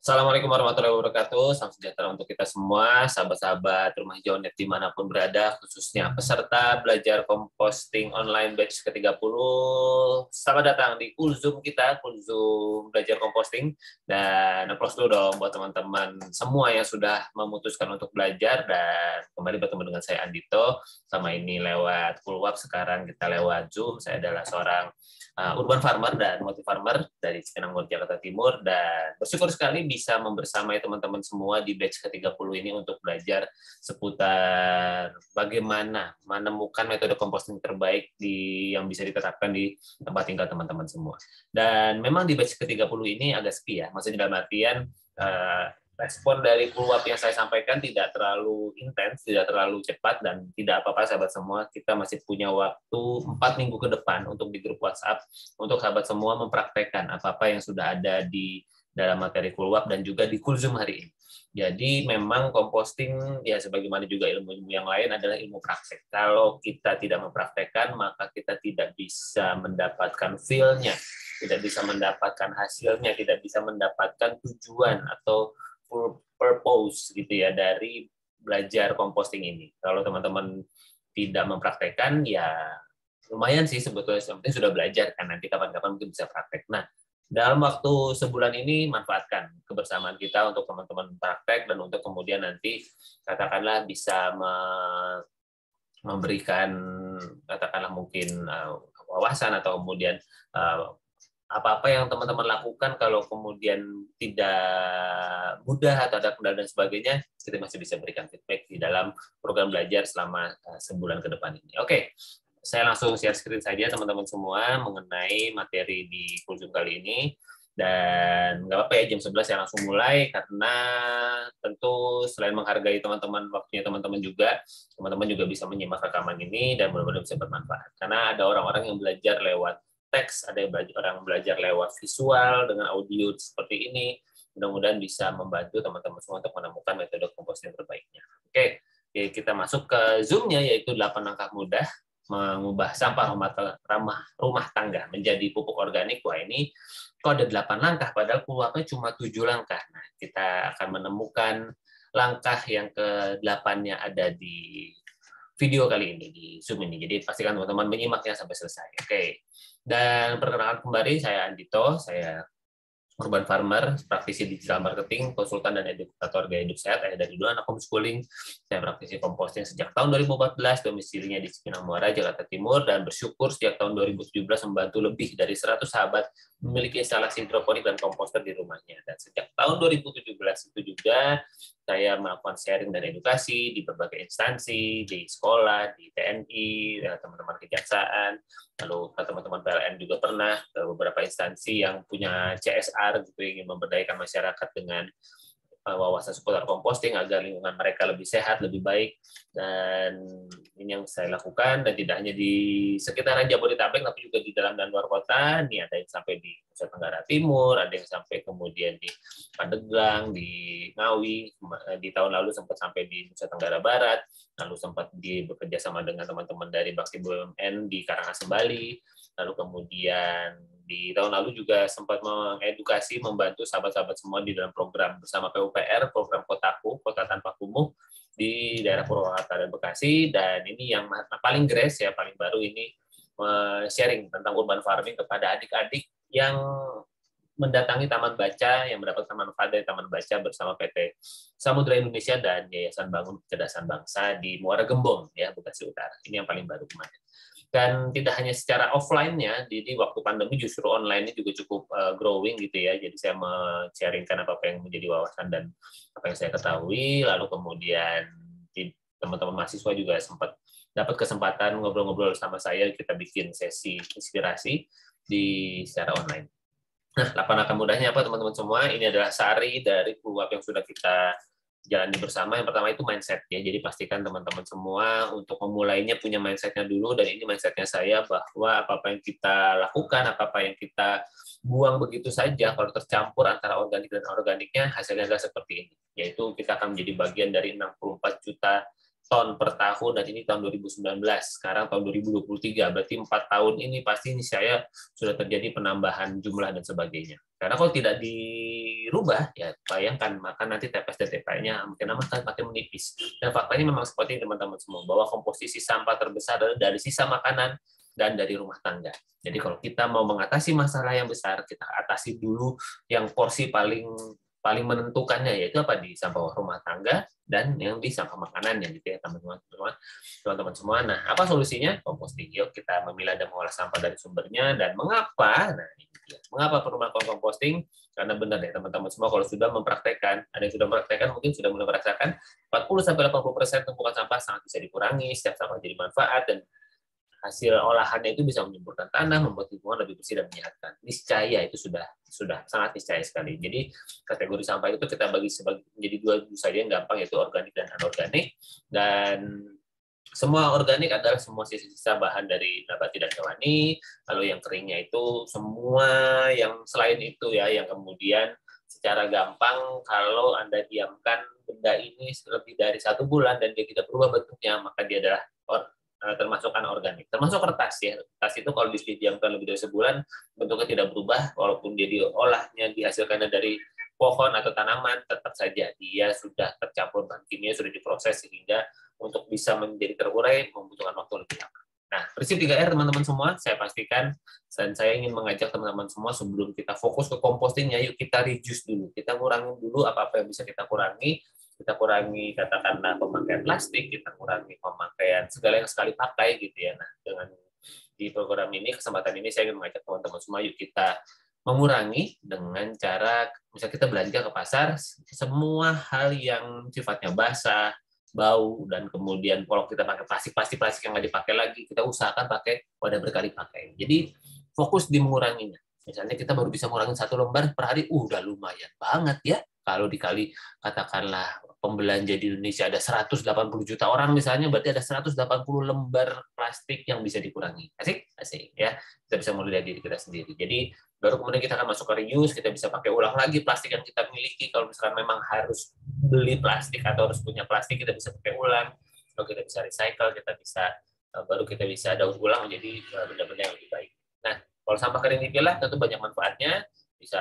Assalamualaikum warahmatullahi wabarakatuh. Salam sejahtera untuk kita semua, sahabat-sahabat Rumah Hijau Net dimanapun berada, khususnya peserta belajar composting online batch ke-30. Selamat datang di Kulzum kita, Kulzum belajar composting. Dan applause dulu dong buat teman-teman semua yang sudah memutuskan untuk belajar. Dan kembali bertemu dengan saya Andito. Sama ini lewat Kulwap, sekarang kita lewat Zoom. Saya adalah seorang urban farmer dan multi farmer dari Cipinang, Jakarta Timur, dan bersyukur sekali bisa membersamai teman-teman semua di batch ke-30 ini untuk belajar seputar bagaimana menemukan metode composting terbaik yang bisa diterapkan di tempat tinggal teman-teman semua. Dan memang di batch ke-30 ini agak sepi ya, maksudnya dalam artian respon dari Kulwap yang saya sampaikan tidak terlalu intens, tidak terlalu cepat, dan tidak apa-apa sahabat semua, kita masih punya waktu 4 minggu ke depan untuk di grup WhatsApp, untuk sahabat semua mempraktekkan apa-apa yang sudah ada di dalam materi Kulwap dan juga di Kulzum hari ini. Jadi memang composting, ya sebagaimana juga ilmu-ilmu yang lain, adalah ilmu praktek. Kalau kita tidak mempraktekkan, maka kita tidak bisa mendapatkan feel-nya, tidak bisa mendapatkan hasilnya, tidak bisa mendapatkan tujuan atau purpose gitu ya dari belajar composting ini. Kalau teman-teman tidak mempraktekkan, ya lumayan sih sebetulnya, yang penting sudah belajar kan, nanti kapan-kapan mungkin bisa praktek. Nah, dalam waktu sebulan ini manfaatkan kebersamaan kita untuk teman-teman praktek dan untuk kemudian nanti katakanlah bisa memberikan katakanlah mungkin wawasan atau kemudian apa-apa yang teman-teman lakukan kalau kemudian tidak mudah atau ada kendala dan sebagainya, kita masih bisa berikan feedback di dalam program belajar selama sebulan ke depan ini. Oke, saya langsung share screen saja teman-teman semua mengenai materi di Kulzum kali ini. Dan nggak apa-apa ya, jam 11 saya langsung mulai, karena tentu selain menghargai teman-teman, waktunya teman-teman juga, teman-teman juga bisa menyimak rekaman ini dan mudah-mudahan bisa bermanfaat. Karena ada orang-orang yang belajar lewat teks, ada yang orang belajar lewat visual dengan audio seperti ini. Mudah-mudahan bisa membantu teman-teman semua untuk menemukan metode composting terbaiknya. Oke, kita masuk ke Zoom-nya, yaitu 8 langkah mudah mengubah sampah rumah tangga menjadi pupuk organik. Wah, ini kode 8 langkah, padahal Kulwapnya cuma 7 langkah. Nah, kita akan menemukan langkah yang ke-8-nya ada di video kali ini, di Zoom ini. Jadi pastikan teman-teman menyimaknya sampai selesai. Oke. Dan perkenalkan kembali, saya Andito, saya urban farmer, praktisi digital marketing, konsultan dan edukator gaya hidup sehat, ayah dari 2 anak homeschooling. Saya praktisi composting sejak tahun 2014, domisilinya di Cipinang Muara, Jakarta Timur, dan bersyukur sejak tahun 2017 membantu lebih dari 100 sahabat memiliki instalasi hidroponik dan komposter di rumahnya. Dan sejak tahun 2017 itu juga saya melakukan sharing dan edukasi di berbagai instansi, di sekolah, di TNI, teman-teman kejaksaan, lalu teman-teman PLN juga pernah ke beberapa instansi yang punya CSR, gitu, ingin memberdayakan masyarakat dengan wawasan seputar composting agar lingkungan mereka lebih sehat, lebih baik. Dan ini yang saya lakukan, dan tidak hanya di sekitaran Jabodetabek, tapi juga di dalam dan luar kota. Ini ada yang sampai di Nusa Tenggara Timur, ada yang sampai kemudian di Pandeglang, di Ngawi, di tahun lalu sempat sampai di Nusa Tenggara Barat, lalu sempat bekerja sama dengan teman-teman dari Bakti BUMN di Karangasem, Bali, lalu kemudian di tahun lalu juga sempat mengedukasi, membantu sahabat-sahabat semua di dalam program bersama PUPR, program Kotaku, Kota Tanpa Kumuh, di daerah Purwakarta dan Bekasi. Dan ini yang paling grace ya, paling baru ini, sharing tentang urban farming kepada adik-adik yang mendatangi taman baca, yang mendapatkan manfaat dari taman baca bersama PT Samudra Indonesia dan Yayasan Bangun Kecerdasan Bangsa di Muara Gembong, ya, Bekasi Utara. Ini yang paling baru kemarin. Dan tidak hanya secara offline-nya, jadi waktu pandemi justru online-nya juga cukup growing gitu ya. Jadi saya men-sharingkan apa yang menjadi wawasan dan apa yang saya ketahui, lalu kemudian teman-teman mahasiswa juga sempat dapat kesempatan ngobrol-ngobrol sama saya, kita bikin sesi inspirasi secara online. Nah, 8 langkah mudahnya apa teman-teman semua? Ini adalah sari dari Kulwap yang sudah kita jalani bersama. Yang pertama itu mindset ya. Jadi pastikan teman-teman semua untuk memulainya punya mindsetnya dulu, dan ini mindsetnya saya bahwa apa-apa yang kita lakukan, apa-apa yang kita buang begitu saja, kalau tercampur antara organik dan organiknya, hasilnya adalah seperti ini. Yaitu kita akan menjadi bagian dari 64 juta ton per tahun, dan ini tahun 2019, sekarang tahun 2023, berarti 4 tahun ini pasti ini saya sudah terjadi penambahan jumlah dan sebagainya. Karena kalau tidak dirubah, ya bayangkan maka nanti TPS dan TPA-nya makin lama kan makin menipis. Dan faktanya memang seperti teman-teman semua, bahwa komposisi sampah terbesar adalah dari sisa makanan dan dari rumah tangga. Jadi kalau kita mau mengatasi masalah yang besar, kita atasi dulu yang porsi paling menentukannya, yaitu apa, di sampah rumah tangga dan yang di sampah makanan, yang gitu ya teman-teman semua. Nah, apa solusinya? Composting. Yuk kita memilah dan mengolah sampah dari sumbernya. Dan mengapa? Nah, ini dia. Mengapa perlu melakukan composting? Karena benar ya teman-teman semua, kalau sudah mempraktekkan, ada yang sudah mempraktekkan, mungkin sudah mulai merasakan 40-80% tumpukan sampah sangat bisa dikurangi, setiap sampah jadi manfaat, dan hasil olahannya itu bisa menyuburkan tanah, membuat lingkungan lebih bersih dan menyehatkan. Niscaya itu sudah sangat niscaya sekali. Jadi kategori sampah itu kita bagi menjadi dua saja yang gampang, yaitu organik dan anorganik. Dan semua organik adalah semua sisa-sisa bahan dari nabati dan hewani. Lalu yang keringnya itu semua yang selain itu ya, yang kemudian secara gampang kalau Anda diamkan benda ini lebih dari 1 bulan dan dia tidak berubah bentuknya, maka dia adalah termasuk anorganik. Termasuk kertas ya. Kertas itu kalau didiamkan lebih dari sebulan, bentuknya tidak berubah, walaupun dia diolahnya dihasilkannya dari pohon atau tanaman, tetap saja dia sudah tercampur bahan kimia, sudah diproses, sehingga untuk bisa menjadi terurai membutuhkan waktu lebih lama. Nah, prinsip 3R teman-teman semua, saya pastikan, dan saya ingin mengajak teman-teman semua, sebelum kita fokus ke compostingnya, yuk kita reduce dulu. Kita kurangi dulu apa-apa yang bisa kita kurangi. Kita kurangi katakanlah pemakaian plastik, kita kurangi pemakaian segala yang sekali pakai gitu ya. Nah, dengan di program ini, kesempatan ini saya ingin mengajak teman-teman semua, yuk kita mengurangi dengan cara, misalnya kita belanja ke pasar, semua hal yang sifatnya basah, bau, dan kemudian kalau kita pakai plastik yang nggak dipakai lagi, kita usahakan pakai wadah berkali pakai. Jadi fokus di menguranginya. Misalnya kita baru bisa ngurangin 1 lembar per hari, udah lumayan banget ya. Kalau dikali katakanlah pembelanja di Indonesia ada 180 juta orang misalnya, berarti ada 180 lembar plastik yang bisa dikurangi. Asik? Asik ya. Kita bisa mulai dari diri kita sendiri. Jadi baru kemudian kita akan masuk ke reuse, kita bisa pakai ulang lagi plastik yang kita miliki. Kalau misalkan memang harus beli plastik atau harus punya plastik, kita bisa pakai ulang. Kalau kita bisa recycle, baru kita bisa daur ulang menjadi benda-benda yang lebih baik. Nah, kalau sampah kering dipilah tentu banyak manfaatnya, bisa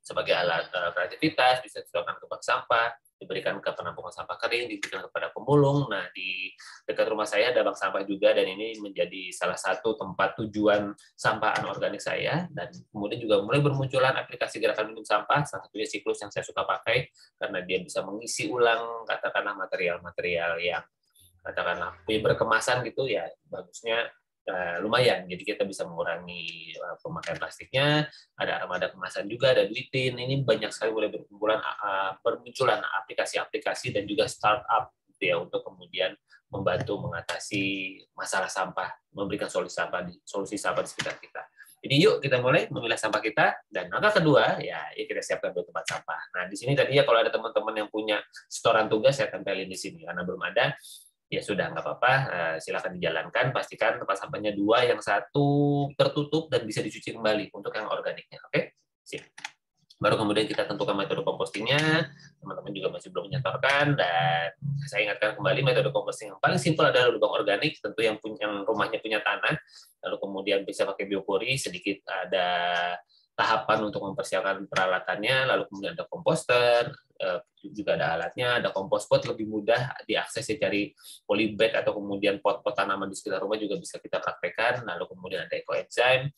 sebagai alat kreativitas, bisa disetorkan ke bank sampah, diberikan ke penampungan sampah kering, diberikan kepada pemulung. Nah, di dekat rumah saya ada bank sampah juga, dan ini menjadi salah satu tempat tujuan sampah anorganik saya. Dan kemudian juga mulai bermunculan aplikasi gerakan minum sampah, salah satunya Siklus yang saya suka pakai, karena dia bisa mengisi ulang katakanlah material-material yang katakanlah berkemasan gitu ya, bagusnya lumayan. Jadi kita bisa mengurangi pemakaian plastiknya, ada armada kemasan juga, ada duitin. Ini banyak sekali mulai bermunculan aplikasi-aplikasi dan juga startup gitu ya, untuk kemudian membantu mengatasi masalah sampah, memberikan solusi sampah di sekitar kita. Jadi yuk kita mulai memilah sampah kita. Dan langkah kedua ya kita siapkan 2 tempat sampah. Nah, di sini tadi ya, kalau ada teman-teman yang punya setoran tugas, saya tempelin di sini. Karena belum ada, ya sudah, nggak apa-apa, silakan dijalankan. Pastikan tempat sampahnya 2, yang satu tertutup dan bisa dicuci kembali untuk yang organiknya. Oke, sip. Baru kemudian kita tentukan metode compostingnya. Teman-teman juga masih belum menyetorkan, dan saya ingatkan kembali, metode composting yang paling simpel adalah lubang organik, tentu yang rumahnya punya tanah. Lalu kemudian bisa pakai biopori, sedikit ada tahapan untuk mempersiapkan peralatannya, lalu kemudian ada komposter, juga ada alatnya, ada kompos pot, lebih mudah diakses ya, cari polybag atau kemudian pot-pot tanaman di sekitar rumah juga bisa kita praktekkan. Lalu kemudian ada ekoenzim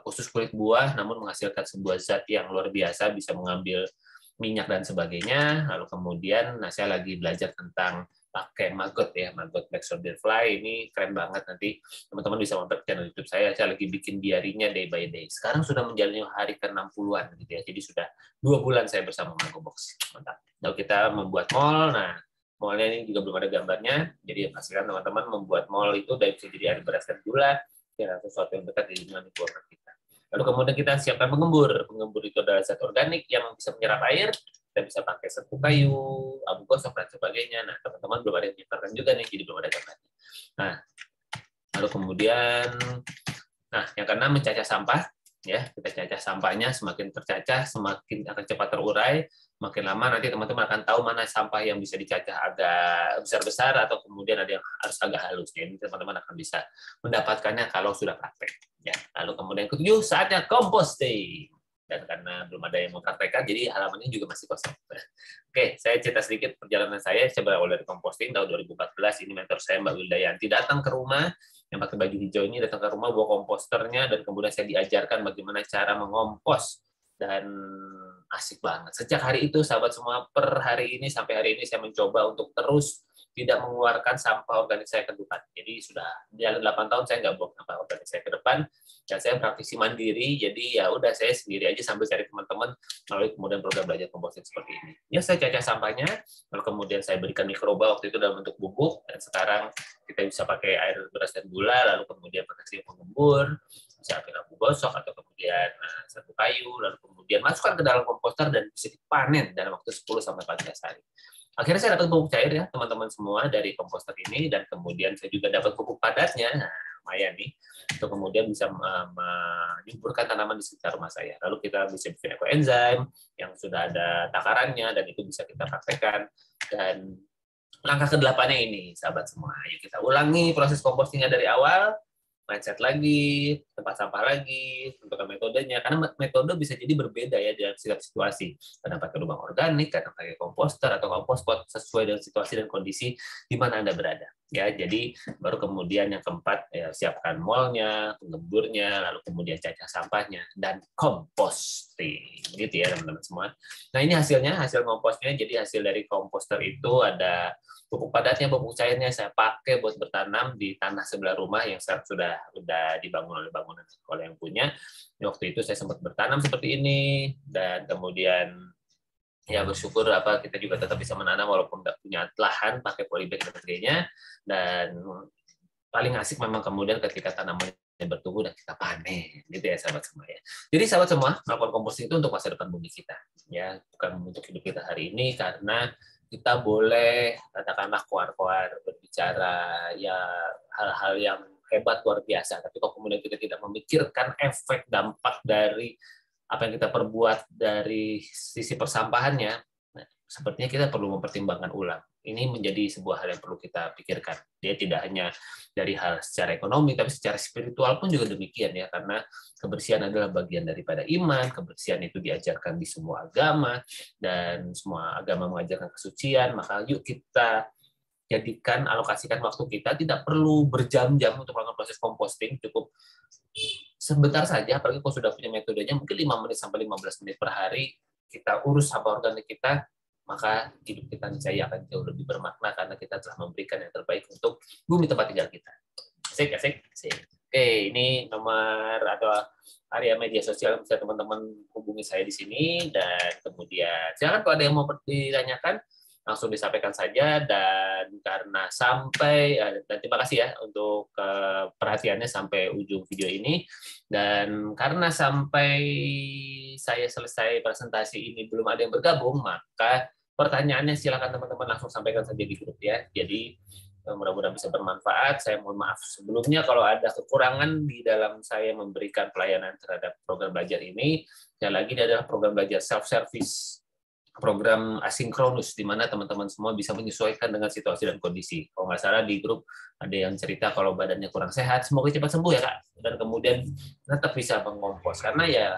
khusus kulit buah, namun menghasilkan sebuah zat yang luar biasa, bisa mengambil minyak dan sebagainya. Lalu kemudian, nah saya lagi belajar tentang pakai maggot ya, maggot black soldier fly, ini keren banget. Nanti teman-teman bisa mampir ke channel YouTube saya lagi bikin diarinya day by day. Sekarang sudah menjalani hari ke-60-an gitu ya, jadi sudah 2 bulan saya bersama Mangobox. Mantap. Lalu kita membuat mall. Nah, mallnya ini juga belum ada gambarnya, jadi pastikan teman-teman membuat mall itu dari bisa jadi air beras dan gula, ya, sesuatu yang dekat di lingkungan kita. Lalu kemudian kita siapkan penggembur. Penggembur itu adalah zat organik yang bisa menyerap air. Kita bisa pakai serbuk kayu, abu gosok, dan sebagainya. Nah, teman-teman belum ada yang menyetorkan juga nih, jadi belum ada gambarnya. Nah, lalu kemudian, yang keenam, mencacah sampah. Ya, kita cacah sampahnya, semakin tercacah, semakin akan cepat terurai. Makin lama nanti teman-teman akan tahu mana sampah yang bisa dicacah agak besar-besar atau kemudian ada yang harus agak halus. Jadi teman-teman akan bisa mendapatkannya kalau sudah praktek. Ya, lalu kemudian ke-7, saatnya composting. dan karena belum ada yang mempraktekkan, jadi halamannya juga masih kosong. Oke, saya cerita sedikit perjalanan saya. Saya berawal dari composting tahun 2014. Ini mentor saya, Mbak Wildayanti, datang ke rumah, yang pakai baju hijau ini datang ke rumah bawa komposternya, dan kemudian saya diajarkan bagaimana cara mengompos, dan asik banget. Sejak hari itu, sahabat semua, per hari ini sampai hari ini saya mencoba untuk terus tidak mengeluarkan sampah organik saya ke depan. Jadi sudah jalan 8 tahun saya nggak buang sampah organik saya ke depan, dan saya praktisi mandiri. Jadi ya udah, saya sendiri aja sambil cari teman-teman melalui kemudian program belajar composting seperti ini. Ya, saya cacah sampahnya, lalu kemudian saya berikan mikroba waktu itu dalam bentuk bubuk, dan sekarang kita bisa pakai air beras dan gula, lalu kemudian pakai penggembur, bisa pakai lampu gosok, atau kemudian satu kayu, lalu kemudian masukkan ke dalam komposter dan bisa dipanen dalam waktu 10-14 hari. Akhirnya saya dapat pupuk cair ya teman-teman semua dari komposter ini, dan kemudian saya juga dapat pupuk padatnya. Nah, lumayan nih, untuk kemudian bisa menyuburkan tanaman di sekitar rumah saya. Lalu kita bisa bikin ekoenzim yang sudah ada takarannya, dan itu bisa kita praktekkan. Dan langkah ke-8-nya ini, sahabat semua, ayo kita ulangi proses kompostingnya dari awal. Mindset lagi, tempat sampah lagi, tentukan metodenya, karena metode bisa jadi berbeda ya dalam setiap situasi. Kadang pakai lubang organik, kadang pakai komposter atau kompospot, sesuai dengan situasi dan kondisi di mana Anda berada. Ya, jadi baru kemudian yang keempat, ya, siapkan molnya, penggemburnya, lalu kemudian cacah sampahnya, dan composting. Gitu ya teman-teman semua. Nah, ini hasilnya, hasil komposnya. Jadi hasil dari komposter itu ada pupuk padatnya, pupuk cairnya saya pakai buat bertanam di tanah sebelah rumah yang sudah dibangun oleh bangunan oleh yang punya. Waktu itu saya sempat bertanam seperti ini, dan kemudian ya bersyukur kita juga tetap bisa menanam walaupun nggak punya lahan, pakai polybag dan sebagainya. Dan paling asik memang kemudian ketika tanamannya bertumbuh dan kita panen, gitu ya sahabat semua ya. Jadi sahabat semua, melakukan composting itu untuk masa depan bumi kita, ya, bukan untuk hidup kita hari ini, karena kita boleh katakanlah koar-koar berbicara ya hal-hal yang hebat luar biasa, tapi kalau kemudian kita tidak memikirkan efek dampak dari apa yang kita perbuat dari sisi persampahannya, nah, sepertinya kita perlu mempertimbangkan ulang. Ini menjadi sebuah hal yang perlu kita pikirkan. Dia tidak hanya dari hal secara ekonomi, tapi secara spiritual pun juga demikian ya, karena kebersihan adalah bagian daripada iman. Kebersihan itu diajarkan di semua agama, dan semua agama mengajarkan kesucian. Maka yuk kita jadikan, alokasikan waktu kita, tidak perlu berjam-jam untuk melakukan proses composting, cukup sebentar saja, apalagi kalau sudah punya metodenya, mungkin 5 menit sampai 15 menit per hari, kita urus sampah organik kita, maka hidup kita niscaya akan jauh lebih bermakna, karena kita telah memberikan yang terbaik untuk bumi tempat tinggal kita. Asik. Oke, ini nomor atau area media sosial bisa teman-teman hubungi saya di sini, dan kemudian silakan kalau ada yang mau ditanyakan, langsung disampaikan saja. Dan karena dan terima kasih ya untuk perhatiannya sampai ujung video ini, dan karena sampai saya selesai presentasi ini belum ada yang bergabung, maka pertanyaannya silakan teman-teman langsung sampaikan saja di grup ya. Jadi mudah-mudahan bisa bermanfaat. Saya mohon maaf sebelumnya kalau ada kekurangan di dalam saya memberikan pelayanan terhadap program belajar ini. Dan lagi adalah program belajar self-service, program asinkronus, di mana teman-teman semua bisa menyesuaikan dengan situasi dan kondisi. Kalau nggak salah di grup ada yang cerita kalau badannya kurang sehat, semoga cepat sembuh ya Kak, dan kemudian tetap bisa mengompos, karena ya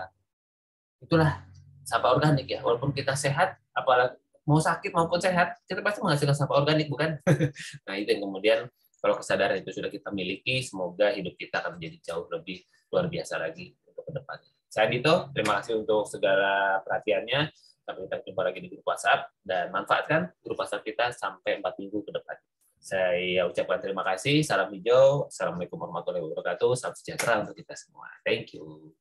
itulah sampah organik ya, walaupun kita sehat, apalagi mau sakit maupun sehat, kita pasti menghasilkan sampah organik, bukan? Nah, itu yang kemudian kalau kesadaran itu sudah kita miliki, semoga hidup kita akan menjadi jauh lebih luar biasa lagi untuk ke depannya. Saya Dito, terima kasih untuk segala perhatiannya. Sampai kita jumpa lagi di grup WhatsApp, dan manfaatkan grup WhatsApp kita sampai 4 minggu ke depan. Saya ucapkan terima kasih, salam hijau, assalamualaikum warahmatullahi wabarakatuh, salam sejahtera untuk kita semua. Thank you.